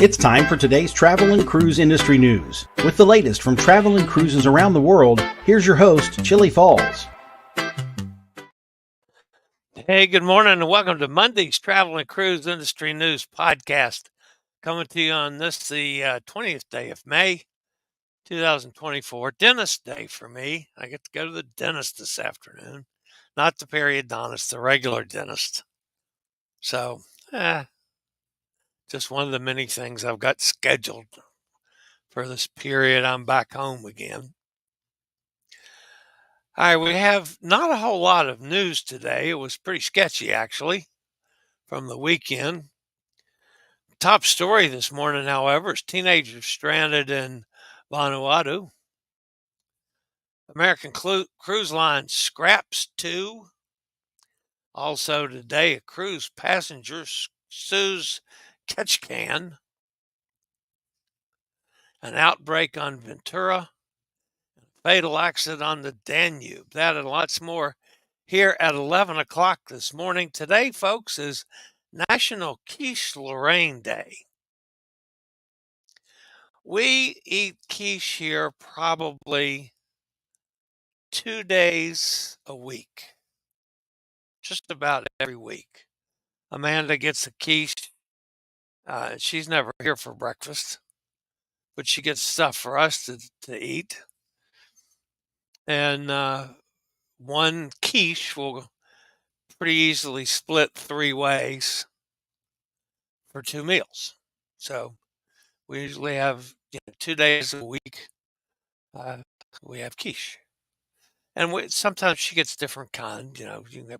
It's time for today's travel and cruise industry news. With the latest from travel and cruises around the world, here's your host, Chillie Falls. Hey, good morning and welcome to Monday's Travel and Cruise Industry News Podcast. Coming to you on this, the 20th day of May, 2024. Dentist day for me. I get to go to the dentist this afternoon. Not the periodontist, the regular dentist. So, just one of the many things I've got scheduled for this period. I'm back home again. All right, we have not a whole lot of news today. It was pretty sketchy, actually, from the weekend. Top story this morning, however, is teenagers stranded in Vanuatu. American Cruise Line scraps 2. Also today, a cruise passenger sues Ketchikan. An outbreak on Ventura. Fatal accident on the Danube. That and lots more here at 11 o'clock this morning. Today, folks, is National Quiche Lorraine Day. We eat quiche here probably 2 days a week, just about every week. Amanda gets a quiche. She's never here for breakfast, but she gets stuff for us to eat. And one quiche will pretty easily split 3 ways for 2 meals. So we usually have 2 days a week. We have quiche. And sometimes she gets different kind, you can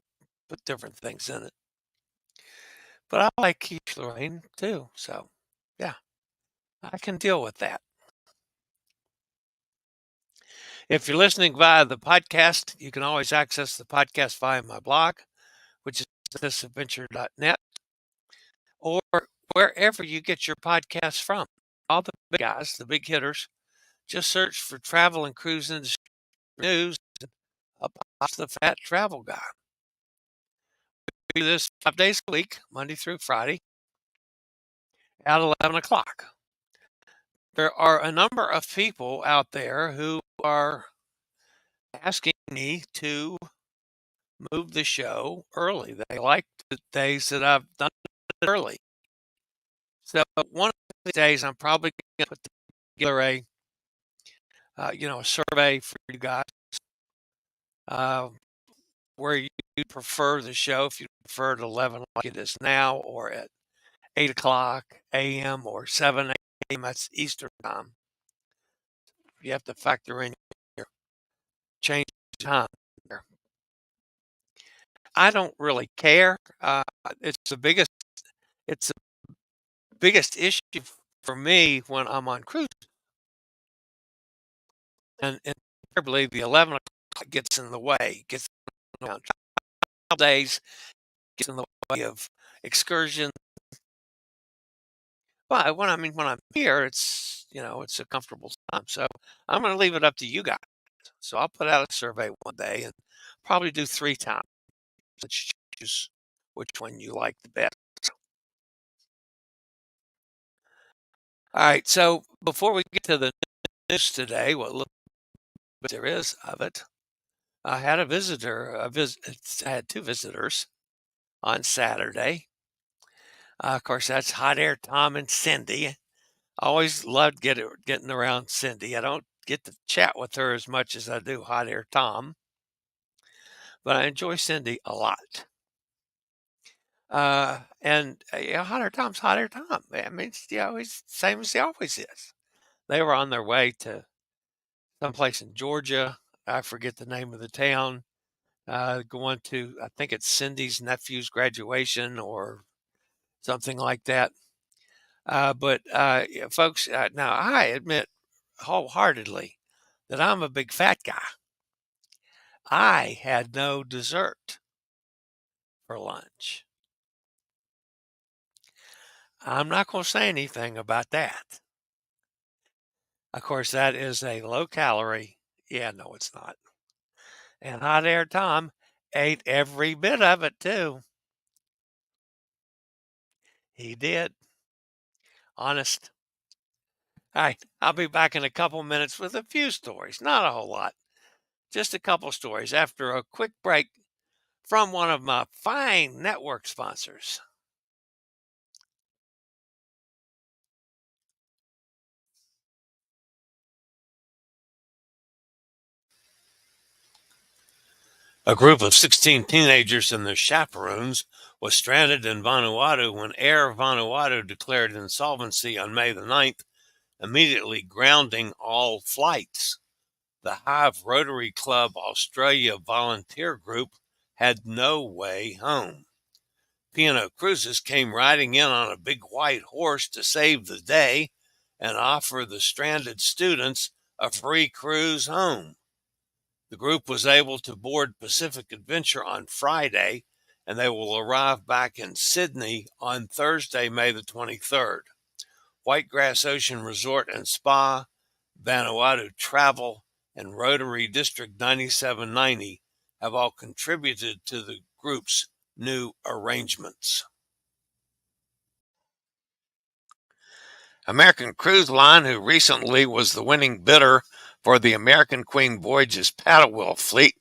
put different things in it. But I like quiche Lorraine too, so yeah, I can deal with that. If you're listening via the podcast, you can always access the podcast via my blog, which is thisadventure.net, or wherever you get your podcasts from. All the big guys, the big hitters, just search for travel and cruise industry news and up pops the fat travel guy. We do this 5 days a week, Monday through Friday, at 11 o'clock. There are a number of people out there who are asking me to move the show early. They like the days that I've done it early. So one of the days I'm probably going to put together a survey for you guys where you prefer the show, if you prefer at 11 like it is now, or at 8 o'clock a.m. or 7 a.m. That's Eastern time. You have to factor in your change time there. I don't really care. It's the biggest issue for me when I'm on cruise. And invariably the 11 o'clock gets in the way, gets around days, gets in the way of excursions. But when I'm here, it's a comfortable time. So I'm going to leave it up to you guys. So I'll put out a survey one day and probably do 3 times. Let you choose which one you like the best. All right. So before we get to the news today, what little bit there is of it, I had a visitor. I had 2 visitors on Saturday. Of course, that's Hot Air Tom and Cindy. I always loved getting around Cindy. I don't get to chat with her as much as I do Hot Air Tom, but I enjoy Cindy a lot. And Hot Air Tom's Hot Air Tom. I mean, he's the same as he always is. They were on their way to someplace in Georgia. I forget the name of the town. Going to, I think it's Cindy's nephew's graduation or something like that. But folks, now I admit wholeheartedly that I'm a big fat guy. I had no dessert for lunch. I'm not going to say anything about that. Of course, that is a low calorie. Yeah, no, it's not. And Hot Air Tom ate every bit of it too. He did. honest. All right, I'll be back in a couple minutes with a few stories, not a whole lot, just a couple stories after a quick break from one of my fine network sponsors. A group of 16 teenagers and their chaperones was stranded in Vanuatu when Air Vanuatu declared insolvency on May the 9th, immediately grounding all flights. The Hive Rotary Club Australia volunteer group had no way home. P&O Cruises came riding in on a big white horse to save the day and offer the stranded students a free cruise home. The group was able to board Pacific Adventure on Friday, and they will arrive back in Sydney on Thursday, May the 23rd. Whitegrass Ocean Resort and Spa, Vanuatu Travel, and Rotary District 9790 have all contributed to the group's new arrangements. American Cruise Line, who recently was the winning bidder for the American Queen Voyages paddle wheel fleet,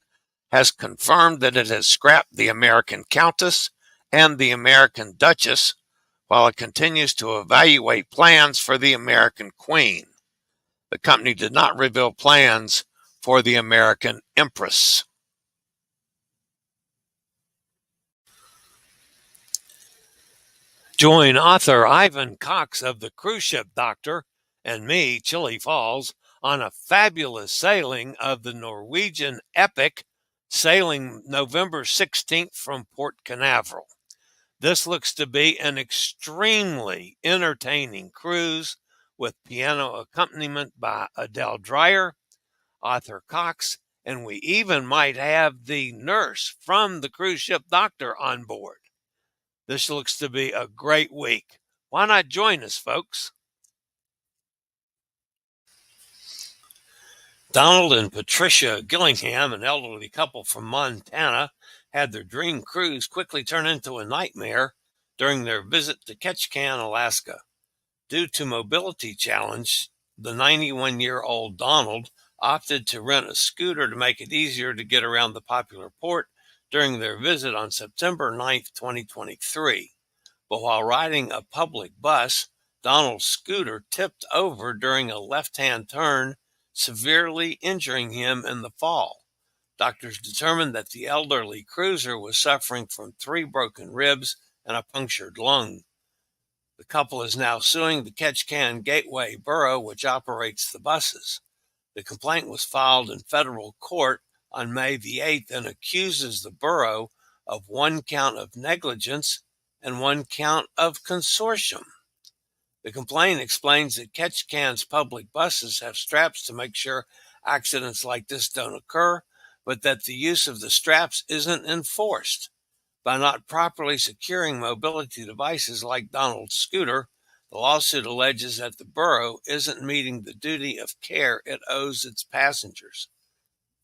has confirmed that it has scrapped the American Countess and the American Duchess, while it continues to evaluate plans for the American Queen. The company did not reveal plans for the American Empress. Join author Ivan Cox of The Cruise Ship Doctor and me, Chillie Falls, on a fabulous sailing of the Norwegian epic, sailing November 16th from Port Canaveral. This looks to be an extremely entertaining cruise with piano accompaniment by Adele Dreyer, author Cox, and we even might have the nurse from The Cruise Ship Doctor on board. This looks to be a great week. Why not join us, folks? Donald and Patricia Gillingham, an elderly couple from Montana, had their dream cruise quickly turn into a nightmare during their visit to Ketchikan, Alaska. Due to mobility challenge, the 91-year-old Donald opted to rent a scooter to make it easier to get around the popular port during their visit on September 9th, 2023. But while riding a public bus, Donald's scooter tipped over during a left-hand turn, severely injuring him in the fall. Doctors determined that the elderly cruiser was suffering from 3 broken ribs and a punctured lung. The couple is now suing the Ketchikan Gateway Borough, which operates the buses. The complaint was filed in federal court on May the 8th and accuses the borough of 1 count of negligence and 1 count of consortium. The complaint explains that Ketchikan's public buses have straps to make sure accidents like this don't occur, but that the use of the straps isn't enforced. By not properly securing mobility devices like Donald's scooter, the lawsuit alleges that the borough isn't meeting the duty of care it owes its passengers.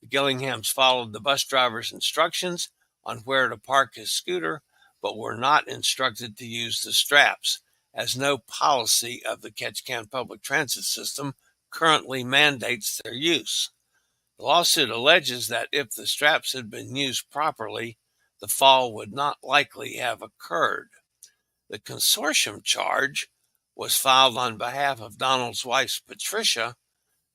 The Gillinghams followed the bus driver's instructions on where to park his scooter, but were not instructed to use the straps, as no policy of the Ketchikan public transit system currently mandates their use. The lawsuit alleges that if the straps had been used properly, the fall would not likely have occurred. The consortium charge was filed on behalf of Donald's wife, Patricia,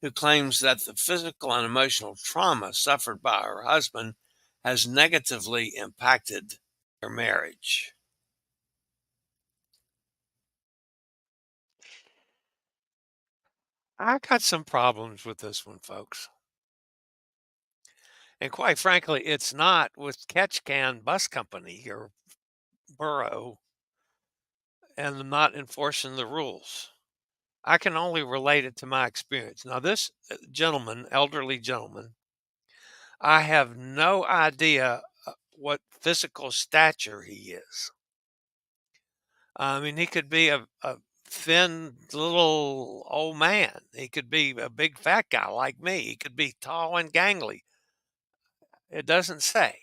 who claims that the physical and emotional trauma suffered by her husband has negatively impacted their marriage. I got some problems with this one, folks. And quite frankly, it's not with Ketchikan Bus Company or Borough and not enforcing the rules. I can only relate it to my experience. Now, this gentleman, elderly gentleman, I have no idea what physical stature he is. I mean, he could be a thin little old man. He could be a big fat guy like me. He could be tall and gangly. It doesn't say.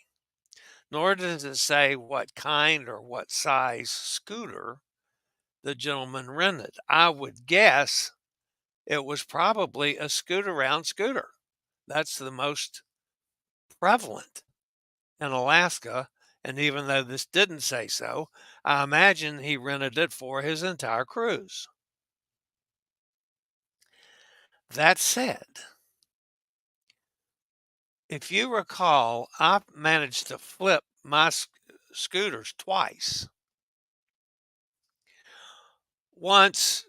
Nor does it say what kind or what size scooter. the gentleman rented. I would guess it was probably a scoot-around scooter. That's the most prevalent in Alaska. And even though this didn't say so, I imagine he rented it for his entire cruise. That said, if you recall, I managed to flip my scooters twice. Once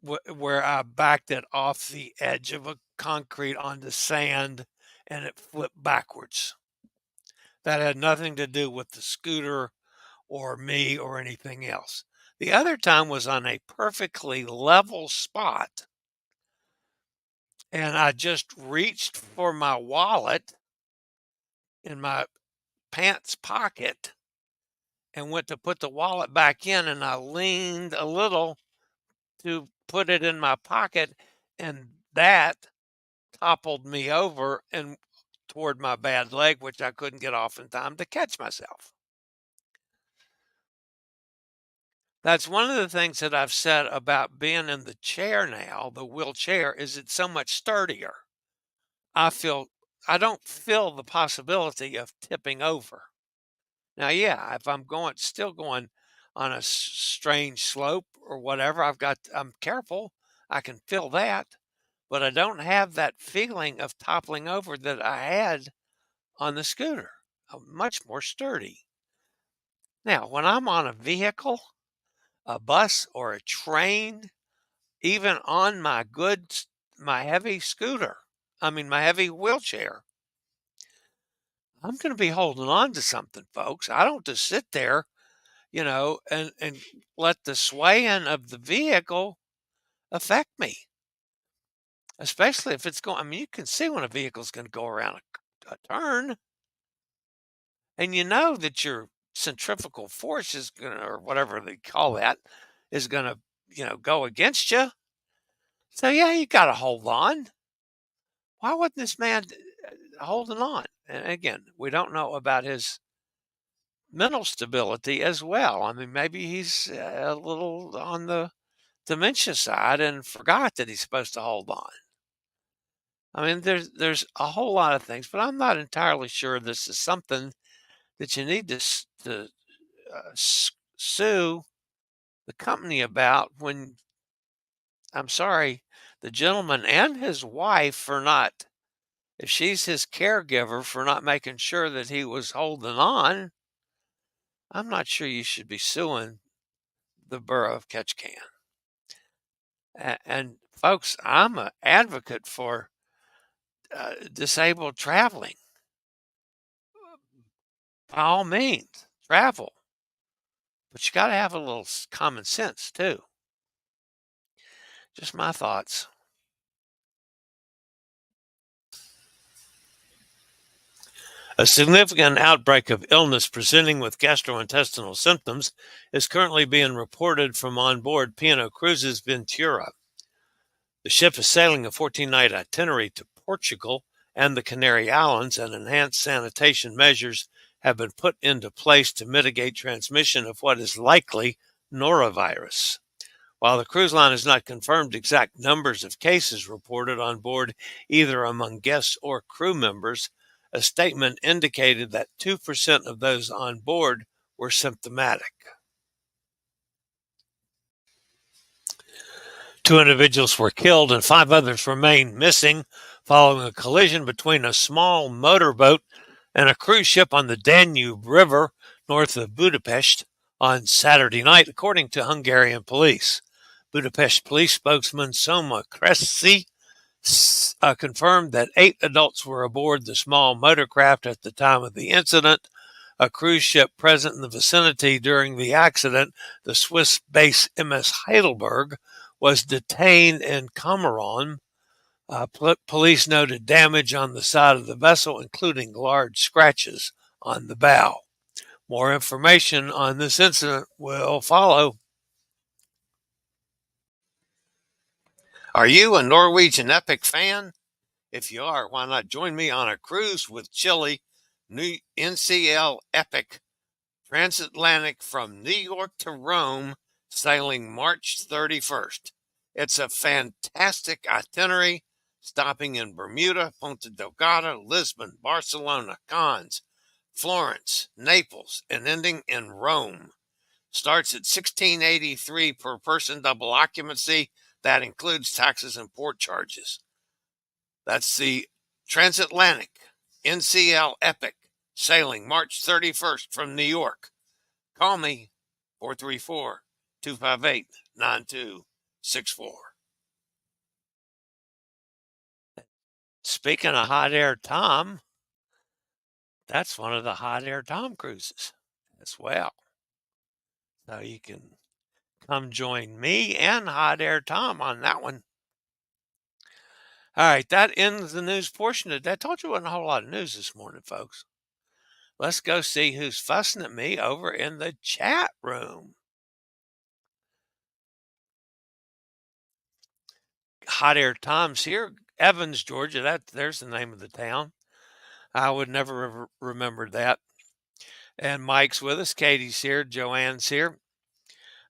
where I backed it off the edge of a concrete onto sand and it flipped backwards. That had nothing to do with the scooter or me or anything else. The other time was on a perfectly level spot, and I just reached for my wallet in my pants pocket and went to put the wallet back in, and I leaned a little to put it in my pocket, and that toppled me over and toward my bad leg, which I couldn't get off in time to catch myself. That's one of the things that I've said about being in the chair now, the wheelchair, is it's so much sturdier. I don't feel the possibility of tipping over. Now, yeah, if I'm still going on a strange slope or whatever, I'm careful. I can feel that, but I don't have that feeling of toppling over that I had on the scooter. I'm much more sturdy. Now, when I'm on a vehicle, a bus or a train, even on my heavy scooter, my heavy wheelchair, I'm going to be holding on to something, folks. I don't just sit there, and let the swaying of the vehicle affect me, especially if it's going. You can see when a vehicle's going to go around a turn, and you know that your centrifugal force is going to, or whatever they call that, is going to, go against you. So, yeah, you got to hold on. Why wasn't this man holding on? And again, we don't know about his mental stability as well. Maybe he's a little on the dementia side and forgot that he's supposed to hold on. There's a whole lot of things, but I'm not entirely sure this is something that you need to sue the company about when, I'm sorry, the gentleman and his wife for not, if she's his caregiver for not making sure that he was holding on, I'm not sure you should be suing the borough of Ketchikan. And folks, I'm an advocate for disabled traveling. By all means, travel. But you got to have a little common sense too. Just my thoughts. A significant outbreak of illness presenting with gastrointestinal symptoms is currently being reported from on board P&O Cruises Ventura. The ship is sailing a 14-night itinerary to Portugal and the Canary Islands, and enhanced sanitation measures have been put into place to mitigate transmission of what is likely norovirus. While the cruise line has not confirmed exact numbers of cases reported on board, either among guests or crew members, a statement indicated that 2% of those on board were symptomatic. 2 individuals were killed and 5 others remain missing following a collision between a small motorboat and a cruise ship on the Danube River north of Budapest on Saturday night, according to Hungarian police. Budapest police spokesman Soma Kressi confirmed that 8 adults were aboard the small motorcraft at the time of the incident. A cruise ship present in the vicinity during the accident, the Swiss base MS Heidelberg, was detained in Comoron. Police noted damage on the side of the vessel, including large scratches on the bow. More information on this incident will follow. Are you a Norwegian Epic fan? If you are, why not join me on a cruise with Chillie, new NCL Epic, transatlantic from New York to Rome, sailing March 31st. It's a fantastic itinerary, stopping in Bermuda, Ponta Delgada, Lisbon, Barcelona, Cannes, Florence, Naples, and ending in Rome. Starts at $16.83 per person, double occupancy. That includes taxes and port charges. That's the transatlantic NCL Epic, sailing March 31st from New York. Call me 434-258-9264. Speaking of Hot Air Tom, that's one of the Hot Air Tom cruises as well. So you can come join me and Hot Air Tom on that one. All right, that ends the news portion of that. I told you wasn't a whole lot of news this morning, folks. Let's go see who's fussing at me over in the chat room. Hot Air Tom's here, Evans, Georgia. There's the name of the town. I would never remember that. And Mike's with us. Katie's here. Joanne's here.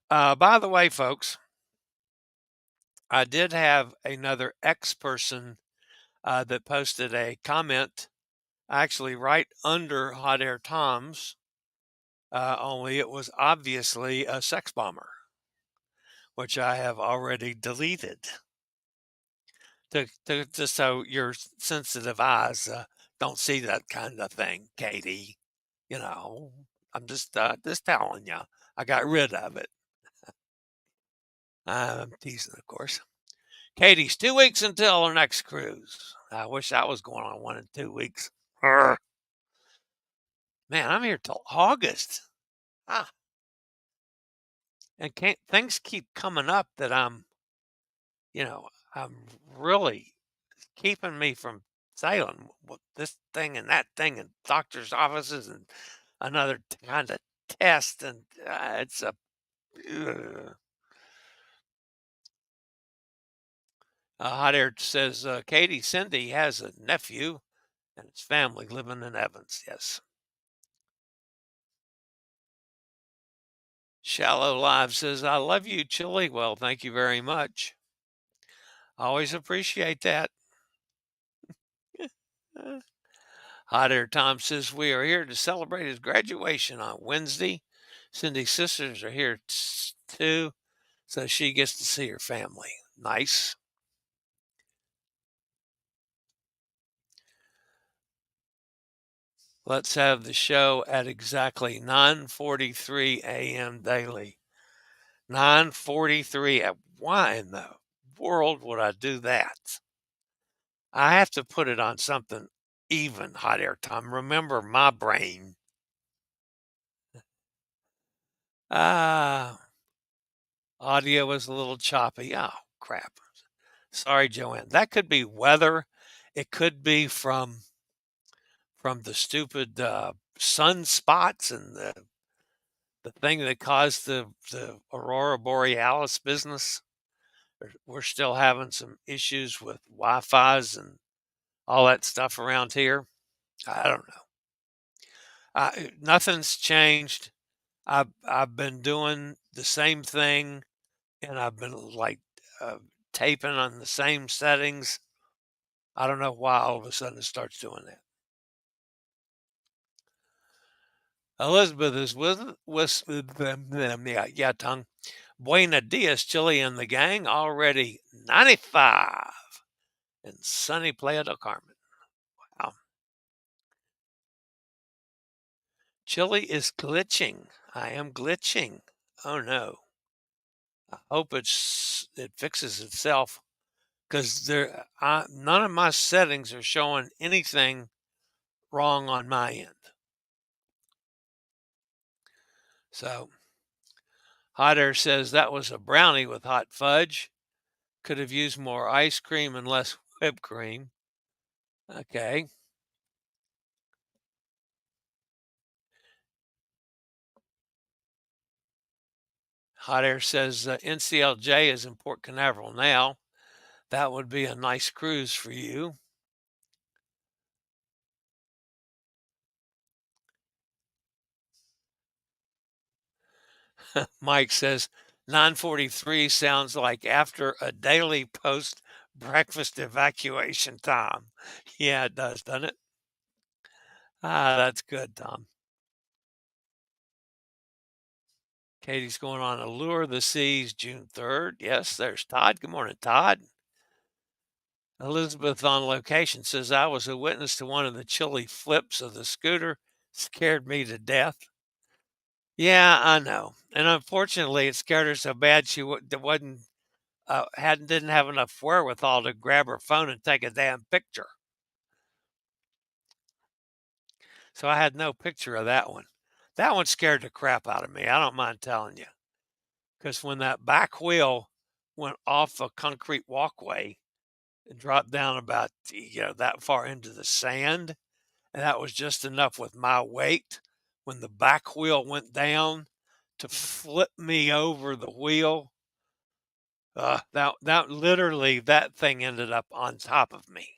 By the way, folks, I did have another person that posted a comment, actually right under Hot Air Tom's, only it was obviously a sex bomber, which I have already deleted. Just so your sensitive eyes don't see that kind of thing, Katie. You know, I'm just telling you, I got rid of it. I'm teasing, of course. Katie's 2 weeks until our next cruise. I wish I was going on one in 2 weeks. Urgh. Man, I'm here till August. Ah. And things keep coming up that I'm really keeping me from sailing with this thing and that thing and doctor's offices and another kind of test. And it's a. Hot Air says Katie Cindy has a nephew and his family living in Evans. Yes. Shallow Live says, I love you, Chillie. Well, thank you very much. Always appreciate that. Hot Air Tom says, we are here to celebrate his graduation on Wednesday. Cindy's sisters are here too, so she gets to see her family. Nice. Let's have the show at exactly 9:43 a.m. daily. 9:43. Why in the world would I do that? I have to put it on something even, Hot Air Tom. Remember my brain. Audio was a little choppy. Oh, crap. Sorry, Joanne. That could be weather. It could be from the stupid sunspots and the thing that caused the aurora borealis business. We're still having some issues with Wi-Fi's and all that stuff around here. I don't know. Nothing's changed. I've been doing the same thing, and I've been like taping on the same settings. I don't know why all of a sudden it starts doing that. Elizabeth is with them. Yeah, tongue. Buena dias, Chillie and the gang. Already 95 in sunny Playa del Carmen. Wow. Chillie is glitching. I am glitching. Oh no. I hope it fixes itself, because none of my settings are showing anything wrong on my end. So Hot Air says that was a brownie with hot fudge. Could have used more ice cream and less whipped cream. Okay. Hot Air says NCLJ is in Port Canaveral now. That would be a nice cruise for you. Mike says 9:43 sounds like after a daily post-breakfast evacuation time. Yeah, it does, doesn't it? Ah, that's good, Tom. Katie's going on Allure of the Seas June 3rd. Yes, there's Todd. Good morning, Todd. Elizabeth on location says, I was a witness to one of the chilly flips of the scooter. Scared me to death. Yeah, I know. And unfortunately, it scared her so bad she wasn't didn't have enough wherewithal to grab her phone and take a damn picture. So I had no picture of that one. That one scared the crap out of me. I don't mind telling you, because when that back wheel went off a concrete walkway and dropped down about that far into the sand, and that was just enough with my weight when the back wheel went down to flip me over the wheel. That literally, that thing ended up on top of me.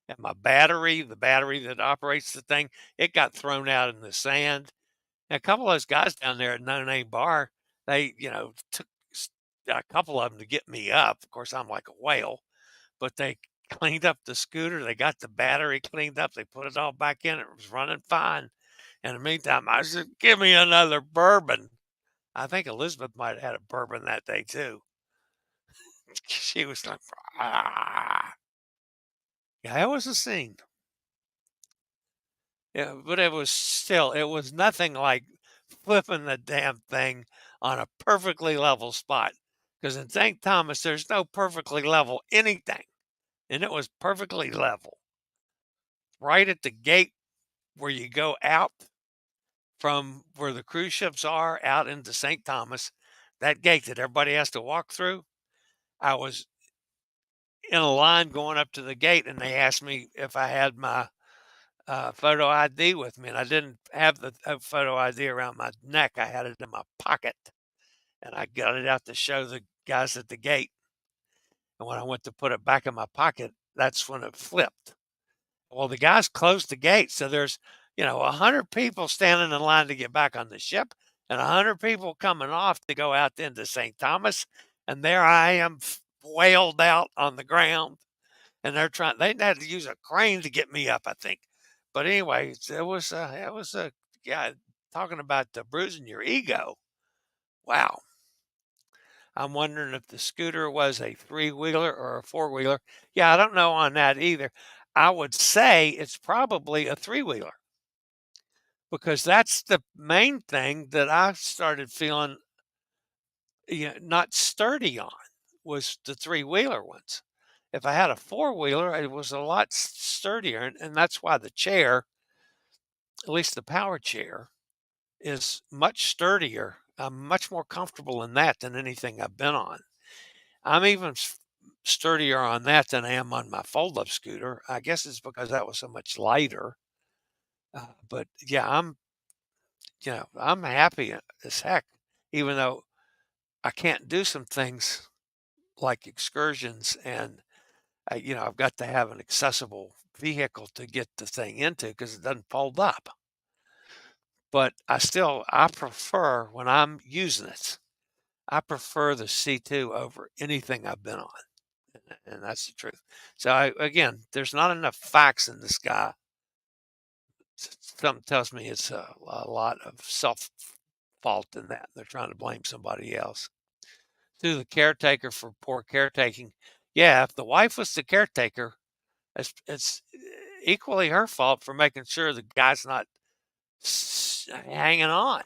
And my battery, the battery that operates the thing, it got thrown out in the sand. And a couple of those guys down there at No Name Bar, they, took a couple of them to get me up. Of course, I'm like a whale, but they cleaned up the scooter. They got the battery cleaned up. They put it all back in. It was running fine. In the meantime, I said, give me another bourbon. I think Elizabeth might have had a bourbon that day too. She was like, ah. Yeah, it was a scene. Yeah, but it was nothing like flipping the damn thing on a perfectly level spot. Because in St. Thomas, there's no perfectly level anything. And it was perfectly level. Right at the gate where you go out from where the cruise ships are out into St. Thomas, that gate that everybody has to walk through, I was in a line going up to the gate and they asked me if I had my photo ID with me, and I didn't have the photo ID around my neck. I had it in my pocket, and I got it out to show the guys at the gate. And when I went to put it back in my pocket, that's when it flipped. Well, the guys closed the gate, so there's 100 people standing in line to get back on the ship, and 100 people coming off to go out into St. Thomas, and there I am, wailed out on the ground, and they had to use a crane to get me up, I think. But anyway, it was a yeah, talking about bruising your ego. Wow. I'm wondering if the scooter was a three-wheeler or a four-wheeler. Yeah, I don't know on that either. I would say it's probably a three-wheeler because that's the main thing that I started feeling not sturdy on was the three-wheeler ones. If I had a four-wheeler, it was a lot sturdier, and that's why the chair, at least the power chair, is much sturdier. I'm much more comfortable in that than anything I've been on. I'm even sturdier on that than I am on my fold-up scooter. I guess it's because that was so much lighter. But yeah, I'm happy as heck, even though I can't do some things like excursions and I've got to have an accessible vehicle to get the thing into because it doesn't fold up. But I prefer when I'm using it, I prefer the C2 over anything I've been on. And that's the truth. So again, there's not enough facts in this guy. Something tells me it's a lot of self fault in that. They're trying to blame somebody else. To the caretaker for poor caretaking. Yeah, if the wife was the caretaker, it's equally her fault for making sure the guy's not hanging on.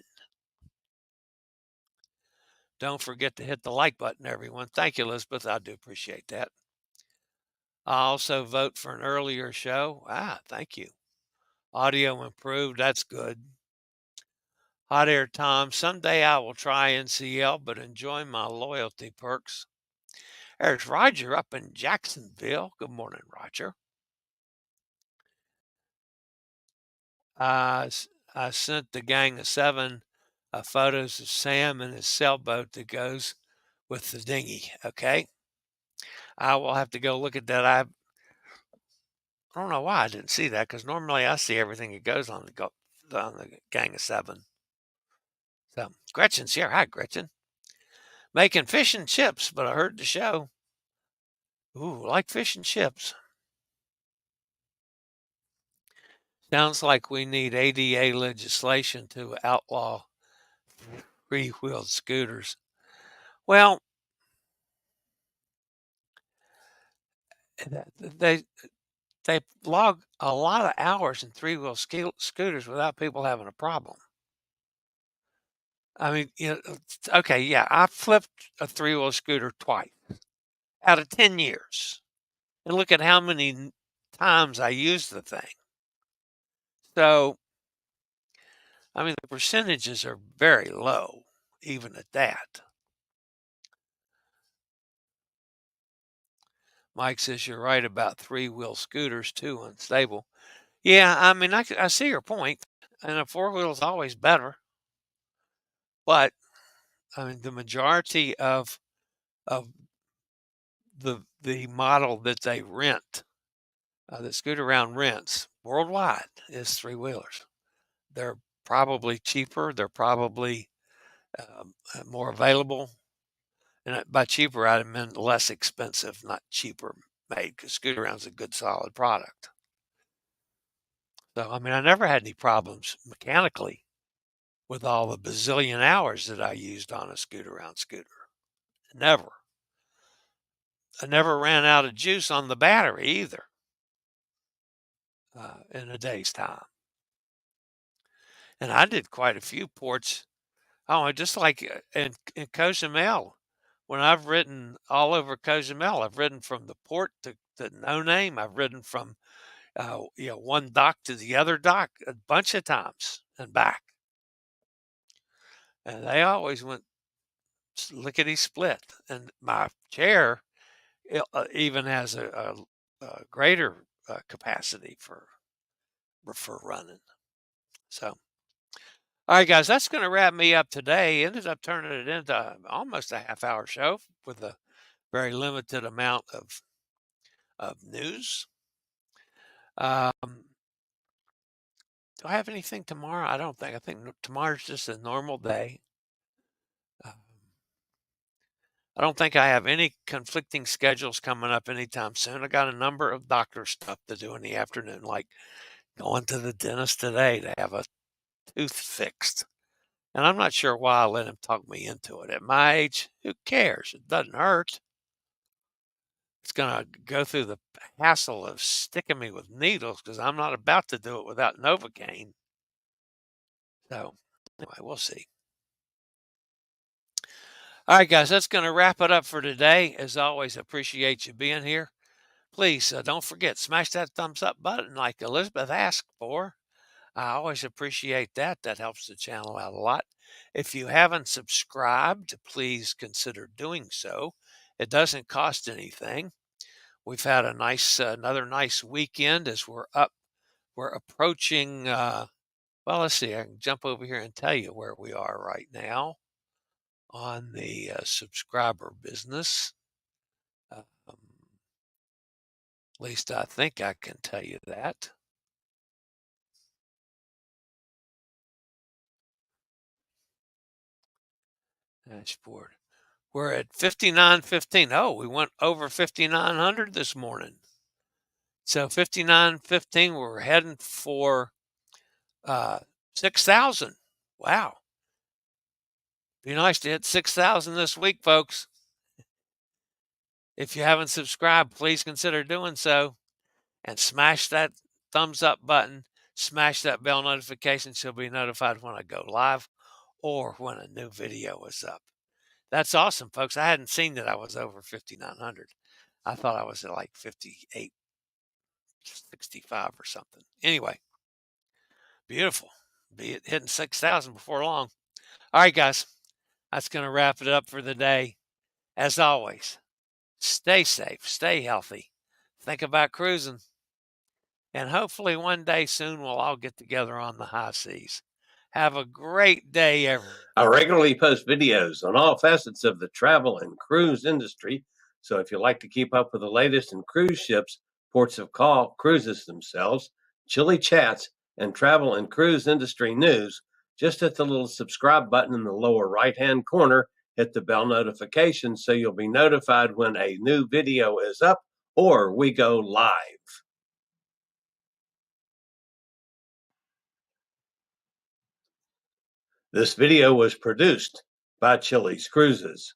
Don't forget to hit the like button, everyone. Thank you, Elizabeth. I do appreciate that. I also vote for an earlier show. Thank you. Audio improved. That's good. Hot air Tom. Someday I will try NCL, but enjoy my loyalty perks. There's Roger up in Jacksonville. Good morning, Roger. I sent the gang of 7 photos of Sam and his sailboat that goes with the dinghy. Okay. I will have to go look at that. I don't know why I didn't see that because normally I see everything that goes on the gang of 7. So Gretchen's here. Hi, Gretchen. making fish and chips, but I heard the show. Ooh, like fish and chips. Sounds like we need ADA legislation to outlaw three-wheeled scooters. Well, they log a lot of hours in three-wheel scooters without people having a problem. I mean, okay, yeah, I flipped a three-wheel scooter twice out of 10 years. And look at how many times I used the thing. So, I mean, the percentages are very low, even at that. Mike says you're right about three-wheel scooters, too unstable. Yeah, I mean, I see your point, and a four-wheel is always better. But, I mean, the majority of the model that they rent, that Scooter Around rents worldwide, is three-wheelers. They're probably cheaper. They're probably more available. And by cheaper, I meant less expensive, not cheaper made, because Scooter Around's a good, solid product. So, I mean, I never had any problems mechanically with all the bazillion hours that I used on a Scooter Around scooter. Never. I never ran out of juice on the battery either in a day's time. And I did quite a few ports. Oh, just like in Cozumel, when I've ridden all over Cozumel, I've ridden from the port to No Name. I've ridden from one dock to the other dock a bunch of times and back. And they always went lickety split. And my chair even has a greater capacity for running. So, all right, guys, that's going to wrap me up today. Ended up turning it into almost a half-hour show with a very limited amount of news. Do I have anything tomorrow? I don't think. I think tomorrow's just a normal day. I don't think I have any conflicting schedules coming up anytime soon. I got a number of doctor stuff to do in the afternoon, like going to the dentist today to have a tooth fixed. And I'm not sure why I let him talk me into it. At my age, who cares? It doesn't hurt. It's going to go through the hassle of sticking me with needles because I'm not about to do it without Novocaine. So, anyway, we'll see. All right, guys, that's going to wrap it up for today. As always, appreciate you being here. Please don't forget, smash that thumbs up button like Elizabeth asked for. I always appreciate that. That helps the channel out a lot. If you haven't subscribed, please consider doing so. It doesn't cost anything. We've had a nice, another nice weekend as we're approaching, well, let's see, I can jump over here and tell you where we are right now on the subscriber business. At least I think I can tell you that. Dashboard. We're at 59.15. Oh, we went over 5,900 this morning. So 59.15, we're heading for 6,000. Wow. Be nice to hit 6,000 this week, folks. If you haven't subscribed, please consider doing so and smash that thumbs up button. Smash that bell notification so you'll be notified when I go live or when a new video is up. That's awesome, folks. I hadn't seen that I was over 5,900. I thought I was at like 58.65 or something. Anyway, beautiful. Be hitting 6,000 before long. All right, guys. That's going to wrap it up for the day. As always, stay safe, stay healthy, think about cruising, and hopefully one day soon we'll all get together on the high seas. Have a great day, everyone. I regularly post videos on all facets of the travel and cruise industry. So if you'd like to keep up with the latest in cruise ships, ports of call, cruises themselves, Chillie chats, and travel and cruise industry news, just hit the little subscribe button in the lower right-hand corner hit the bell notification so you'll be notified when a new video is up or we go live. This video was produced by Chillie's Cruises.